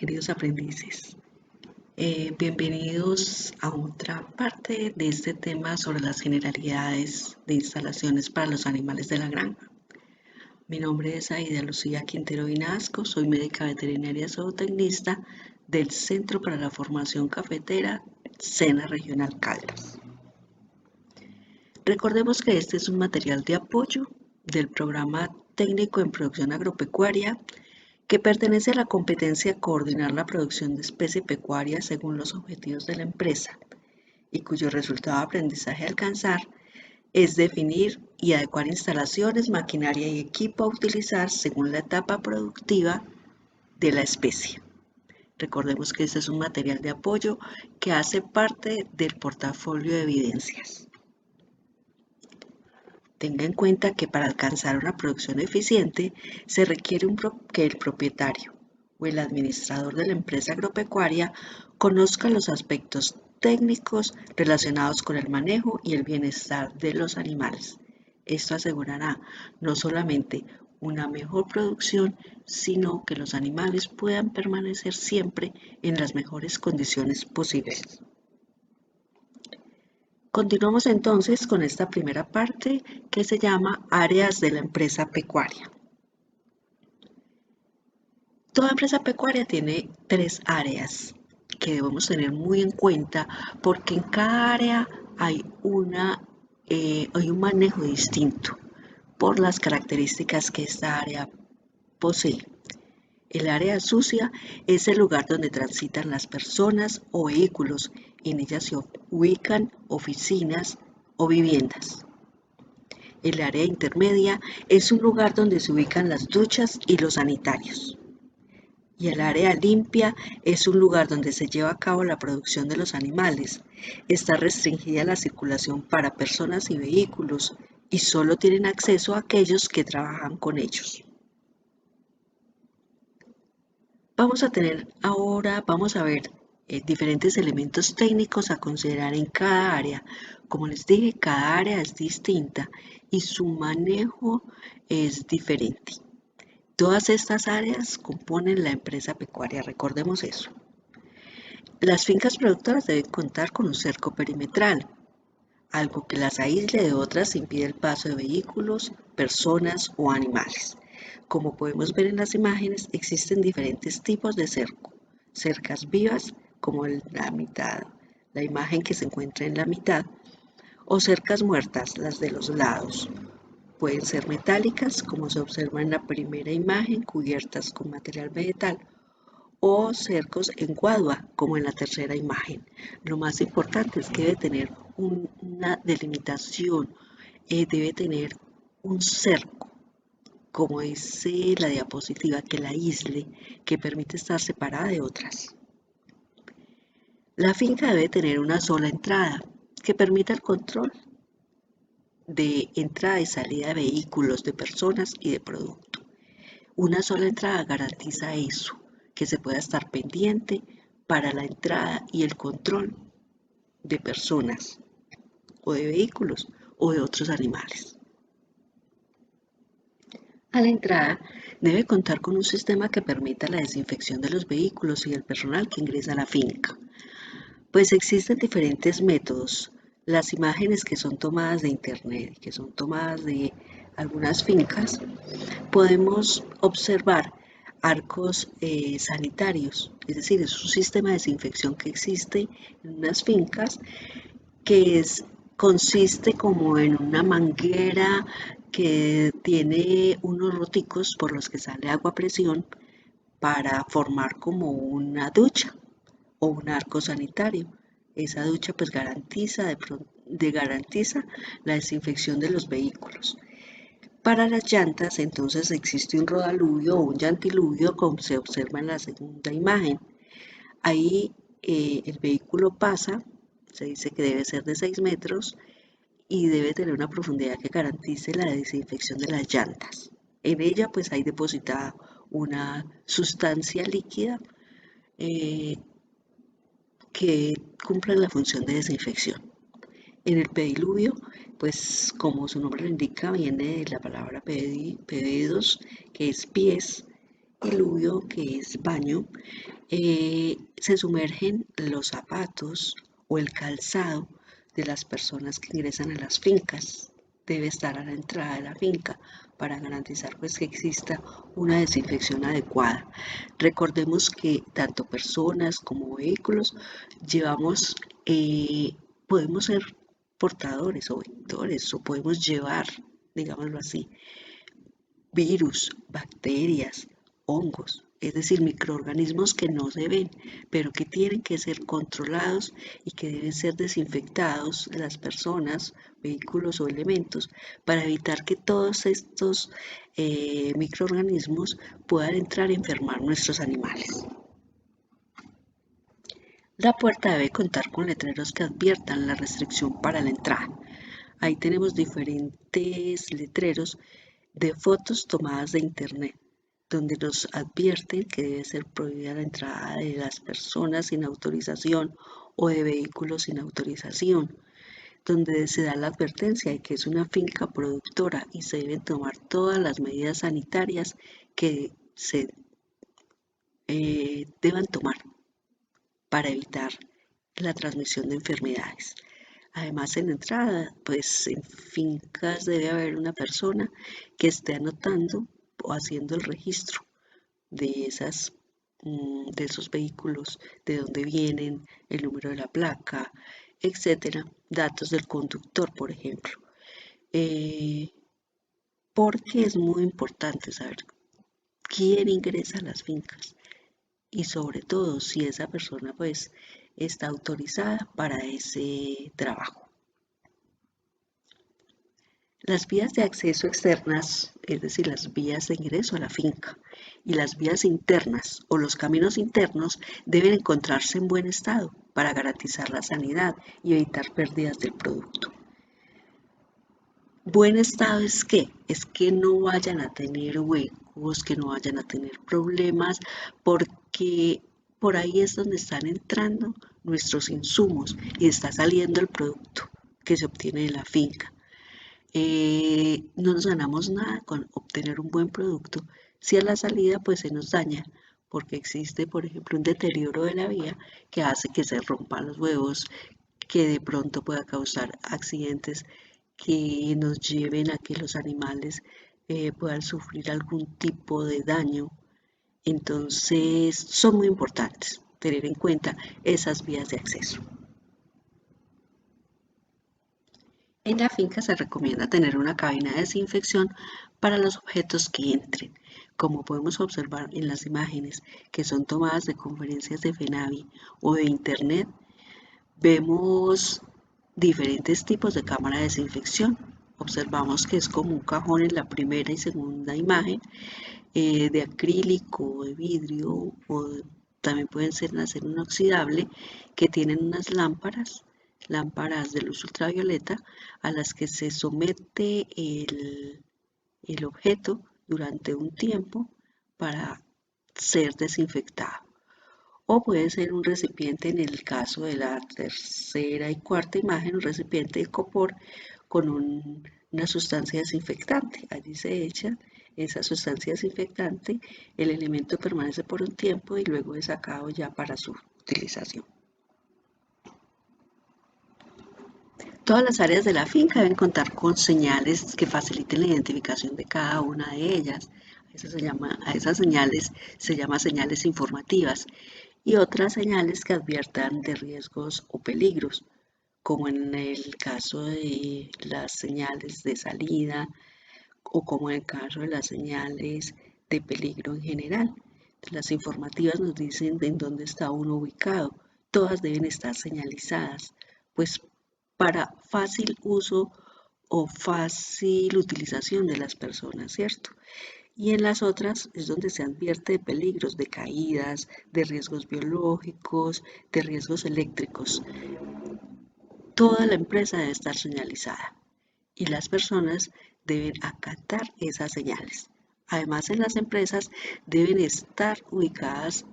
queridos aprendices. Bienvenidos a otra parte de este tema sobre las generalidades de instalaciones para los animales de la granja. Mi nombre es Aida Lucía Quintero Vinasco, soy médica veterinaria zootecnista del Centro para la Formación Cafetera SENA Regional Caldas. Recordemos que este es un material de apoyo del Programa Técnico en Producción Agropecuaria que pertenece a la competencia coordinar la producción de especie pecuaria según los objetivos de la empresa y cuyo resultado de aprendizaje a alcanzar es definir y adecuar instalaciones, maquinaria y equipo a utilizar según la etapa productiva de la especie. Recordemos que este es un material de apoyo que hace parte del portafolio de evidencias. Tenga en cuenta que para alcanzar una producción eficiente se requiere que el propietario o el administrador de la empresa agropecuaria conozca los aspectos técnicos relacionados con el manejo y el bienestar de los animales. Esto asegurará no solamente una mejor producción, sino que los animales puedan permanecer siempre en las mejores condiciones posibles. Continuamos entonces con esta primera parte que se llama áreas de la empresa pecuaria. Toda empresa pecuaria tiene 3 áreas que debemos tener muy en cuenta porque en cada área hay un manejo distinto por las características que esta área posee. El área sucia es el lugar donde transitan las personas o vehículos. En ella se ubican oficinas o viviendas. El área intermedia es un lugar donde se ubican las duchas y los sanitarios. Y el área limpia es un lugar donde se lleva a cabo la producción de los animales. Está restringida la circulación para personas y vehículos y solo tienen acceso a aquellos que trabajan con ellos. Vamos a ver diferentes elementos técnicos a considerar en cada área. Como les dije, cada área es distinta y su manejo es diferente. Todas estas áreas componen la empresa pecuaria, recordemos eso. Las fincas productoras deben contar con un cerco perimetral, algo que las aísle de otras impide el paso de vehículos, personas o animales. Como podemos ver en las imágenes, existen diferentes tipos de cerco. Cercas vivas, como la imagen que se encuentra en la mitad, o cercas muertas, las de los lados. Pueden ser metálicas, como se observa en la primera imagen, cubiertas con material vegetal, o cercos en guadua, como en la tercera imagen. Lo más importante es que debe tener una delimitación, debe tener un cerco, como dice la diapositiva, que la aísle, que permite estar separada de otras. La finca debe tener una sola entrada, que permita el control de entrada y salida de vehículos, de personas y de producto. Una sola entrada garantiza eso, que se pueda estar pendiente para la entrada y el control de personas o de vehículos o de otros animales. A la entrada debe contar con un sistema que permita la desinfección de los vehículos y del personal que ingresa a la finca. Pues existen diferentes métodos. Las imágenes que son tomadas de internet, que son tomadas de algunas fincas, podemos observar arcos sanitarios, es decir, es un sistema de desinfección que existe en unas fincas que consiste como en una manguera que tiene unos roticos por los que sale agua a presión para formar como una ducha o un arco sanitario. Esa ducha pues garantiza la desinfección de los vehículos. Para las llantas entonces existe un rodaluvio o un llantiluvio como se observa en la segunda imagen. Ahí el vehículo pasa, se dice que debe ser de 6 metros y debe tener una profundidad que garantice la desinfección de las llantas. En ella pues hay depositada una sustancia líquida que cumple la función de desinfección. En el pediluvio, pues como su nombre lo indica, viene de la palabra pedidos, que es pies, diluvio, que es baño, se sumergen los zapatos o el calzado de las personas que ingresan a las fincas. Debe estar a la entrada de la finca para garantizar pues que exista una desinfección adecuada. Recordemos que tanto personas como vehículos llevamos, podemos ser portadores o vectores o podemos llevar, digámoslo así, virus, bacterias, hongos, es decir, microorganismos que no se ven, pero que tienen que ser controlados y que deben ser desinfectados de las personas, vehículos o elementos para evitar que todos estos microorganismos puedan entrar y enfermar nuestros animales. La puerta debe contar con letreros que adviertan la restricción para la entrada. Ahí tenemos diferentes letreros de fotos tomadas de internet, donde nos advierten que debe ser prohibida la entrada de las personas sin autorización o de vehículos sin autorización, donde se da la advertencia de que es una finca productora y se deben tomar todas las medidas sanitarias que se deban tomar para evitar la transmisión de enfermedades. Además, en la entrada, pues en fincas debe haber una persona que esté anotando o haciendo el registro de de esos vehículos, de dónde vienen, el número de la placa, etcétera, datos del conductor, por ejemplo. Eh, Porque es muy importante saber quién ingresa a las fincas y sobre todo si esa persona pues está autorizada para ese trabajo. Las vías de acceso externas, es decir, las vías de ingreso a la finca, y las vías internas o los caminos internos deben encontrarse en buen estado para garantizar la sanidad y evitar pérdidas del producto. Buen estado es que no vayan a tener huecos, que no vayan a tener problemas, porque por ahí es donde están entrando nuestros insumos y está saliendo el producto que se obtiene de la finca. No nos ganamos nada con obtener un buen producto si a la salida pues se nos daña, porque existe, por ejemplo, un deterioro de la vía que hace que se rompan los huevos, que de pronto pueda causar accidentes que nos lleven a que los animales puedan sufrir algún tipo de daño. Entonces, son muy importantes tener en cuenta esas vías de acceso. En la finca se recomienda tener una cabina de desinfección para los objetos que entren, como podemos observar en las imágenes que son tomadas de conferencias de FENAVI o de Internet. Vemos diferentes tipos de cámara de desinfección. Observamos que es como un cajón en la primera y segunda imagen, de acrílico, de vidrio o también pueden ser en acero inoxidable, que tienen unas lámparas de luz ultravioleta a las que se somete el objeto durante un tiempo para ser desinfectado. O puede ser un recipiente, en el caso de la tercera y cuarta imagen, un recipiente de copor con una sustancia desinfectante. Allí se echa esa sustancia desinfectante, el elemento permanece por un tiempo y luego es sacado ya para su utilización. Todas las áreas de la finca deben contar con señales que faciliten la identificación de cada una de ellas. A esas señales se llama señales informativas y otras señales que adviertan de riesgos o peligros, como en el caso de las señales de salida o como en el caso de las señales de peligro en general. Las informativas nos dicen en dónde está uno ubicado. Todas deben estar señalizadas, pues para fácil uso o fácil utilización de las personas, ¿cierto? Y en las otras es donde se advierte de peligros, de caídas, de riesgos biológicos, de riesgos eléctricos. Toda la empresa debe estar señalizada y las personas deben acatar esas señales. Además, en las empresas deben estar ubicados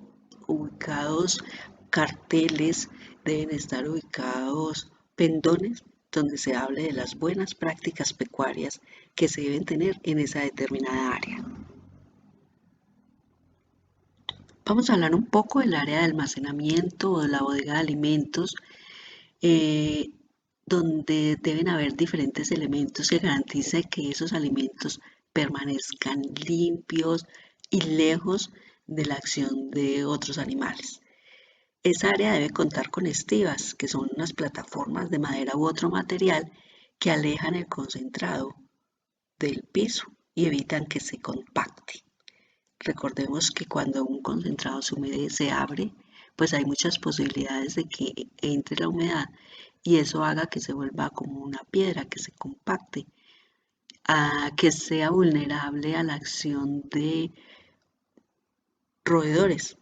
carteles, deben estar ubicados pendones donde se hable de las buenas prácticas pecuarias que se deben tener en esa determinada área. Vamos a hablar un poco del área de almacenamiento o de la bodega de alimentos, eh, donde deben haber diferentes elementos que garanticen que esos alimentos permanezcan limpios y lejos de la acción de otros animales. Esa área debe contar con estivas, que son unas plataformas de madera u otro material que alejan el concentrado del piso y evitan que se compacte. Recordemos que cuando un concentrado se abre, pues hay muchas posibilidades de que entre la humedad y eso haga que se vuelva como una piedra, que se compacte, que sea vulnerable a la acción de roedores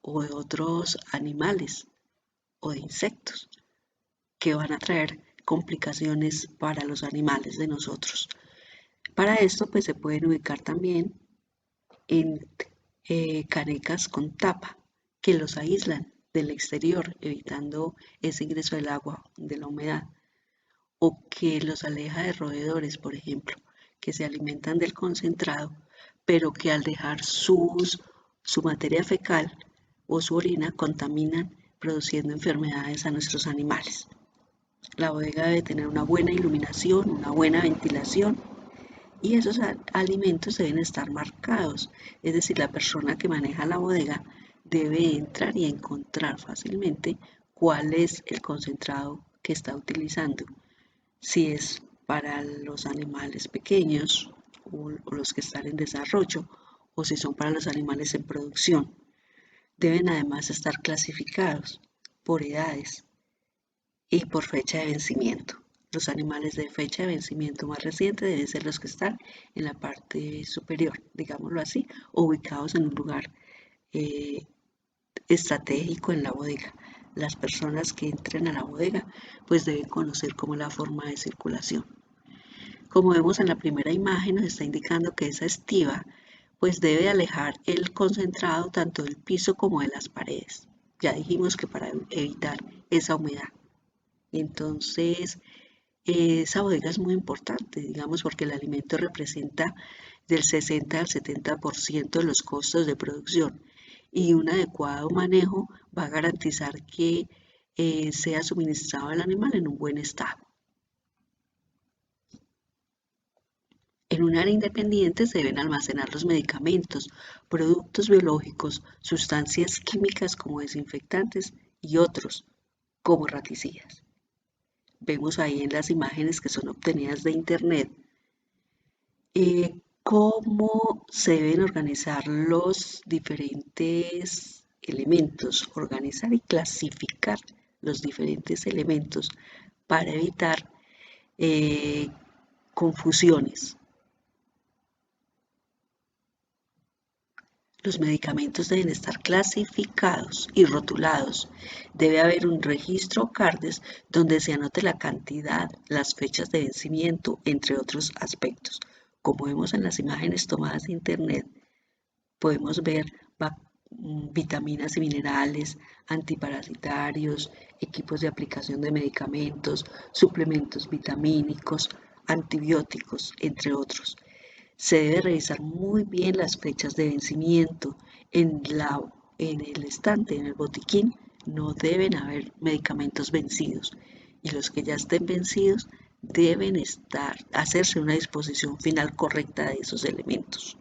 o de otros animales o de insectos que van a traer complicaciones para los animales de nosotros. Para esto pues se pueden ubicar también en canecas con tapa que los aíslan del exterior, evitando ese ingreso del agua, de la humedad, o que los aleja de roedores, por ejemplo, que se alimentan del concentrado, pero que al dejar su materia fecal o su orina contaminan, produciendo enfermedades a nuestros animales. La bodega debe tener una buena iluminación, una buena ventilación y esos alimentos deben estar marcados, es decir, la persona que maneja la bodega debe entrar y encontrar fácilmente cuál es el concentrado que está utilizando, si es para los animales pequeños o los que están en desarrollo o si son para los animales en producción. Deben además estar clasificados por edades y por fecha de vencimiento. Los animales de fecha de vencimiento más reciente deben ser los que están en la parte superior, digámoslo así, o ubicados en un lugar eh, estratégico en la bodega. Las personas que entren a la bodega pues deben conocer cómo la forma de circulación. Como vemos en la primera imagen nos está indicando que esa estiva pues debe alejar el concentrado tanto del piso como de las paredes. Ya dijimos que para evitar esa humedad. Entonces, esa bodega es muy importante, digamos, porque el alimento representa del 60 al 70% de los costos de producción y un adecuado manejo va a garantizar que sea suministrado al animal en un buen estado. En un área independiente se deben almacenar los medicamentos, productos biológicos, sustancias químicas como desinfectantes y otros como raticidas. Vemos ahí en las imágenes que son obtenidas de internet cómo se deben organizar los diferentes elementos, organizar y clasificar los diferentes elementos para evitar eh, confusiones. Los medicamentos deben estar clasificados y rotulados. Debe haber un registro CARDES donde se anote la cantidad, las fechas de vencimiento, entre otros aspectos. Como vemos en las imágenes tomadas de internet, podemos ver vitaminas y minerales, antiparasitarios, equipos de aplicación de medicamentos, suplementos vitamínicos, antibióticos, entre otros. Se debe revisar muy bien las fechas de vencimiento. En el estante, en el botiquín, no deben haber medicamentos vencidos y los que ya estén vencidos deben hacerse una disposición final correcta de esos elementos.